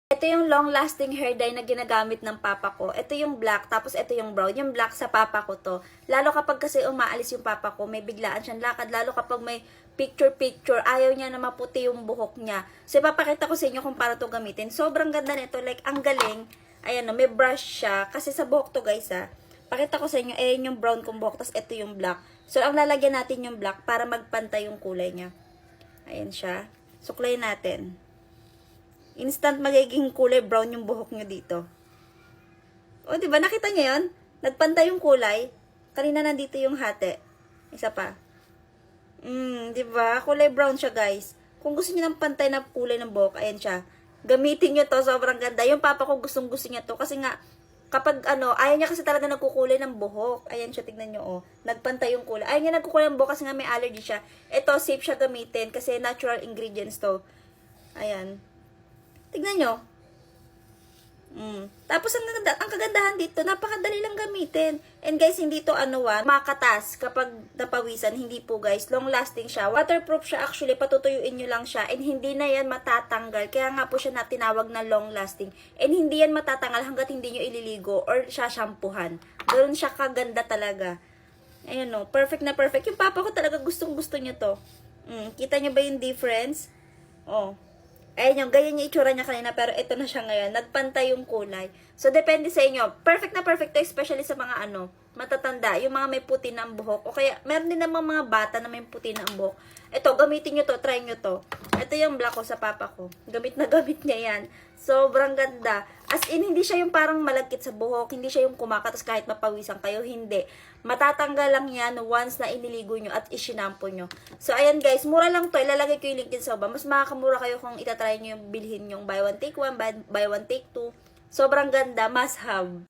Ito yung long-lasting hair dye na ginagamit ng papa ko. Ito yung black, tapos ito yung brown. Yung black sa papa ko to. Lalo kapag kasi umaalis yung papa ko, may biglaan siyang lakad. Lalo kapag may picture-picture, ayaw niya na maputi yung buhok niya. So, ipapakita ko sa inyo kung para to gamitin. Sobrang ganda nito. Like, ang galing. Ayan, may brush siya. Kasi sa buhok to, guys, Pakita ko sa inyo, yung brown kong buhok, tapos ito yung black. So, ang lalagyan natin yung black para magpantay yung kulay niya. Ayan siya. Suklayin natin. Instant magiging kulay brown yung buhok nyo dito. O, diba? Nakita nyo yun? Nagpantay yung kulay. Kanina nandito yung hati. Isa pa. Diba? Kulay brown siya, guys. Kung gusto niyo ng pantay na kulay ng buhok, ayan siya. Gamitin nyo to. Sobrang ganda. Yung papa ko gustong-gusto niya to. Kasi nga, kapag ayaw niya kasi talaga nagkukulay ng buhok. Ayan siya, tignan nyo, Nagpantay yung kulay. Ayaw niya nagkukulay ng buhok kasi nga may allergy siya. Ito, safe siya gamitin kasi natural ingredients to. Ayan. Tignan nyo. Tapos, ang kagandahan dito, napakadali lang gamitin. And guys, hindi to makatas kapag napawisan. Hindi po guys. Long lasting siya. Waterproof siya actually. Patutuyuin nyo lang siya. And hindi na yan matatanggal. Kaya nga po siya tinawag na long lasting. And hindi yan matatanggal hanggat hindi nyo ililigo or shampoohan. Ganoon siya kaganda talaga. Ayun no. Perfect na perfect. Yung papa ko talaga gustong gusto nyo to. Kita nyo ba yung difference? Oh. Ayun yung, ganyan yung itsura niya kanina, pero ito na siya ngayon. Nagpantay yung kulay. So, depende sa inyo. Perfect na perfect to, especially sa mga matatanda. Yung mga may puti na ang buhok. O kaya, meron din namang mga bata na may puti na ang buhok. Ito, gamitin nyo to, try nyo to. Ito yung black ko sa papa ko. Gamit na gamit niya yan. Sobrang ganda. As in, hindi siya yung parang malagkit sa buhok. Hindi siya yung kumakatas kahit mapawisan kayo. Hindi. Matatanggal lang yan once na iniligo nyo at isinampo nyo. So, ayan guys. Mura lang to. Ilalagay ko yung link din sa baba. Mas makakamura kayo kung itatry nyo yung bilhin yung buy one take one, buy one take two. Sobrang ganda. Must have.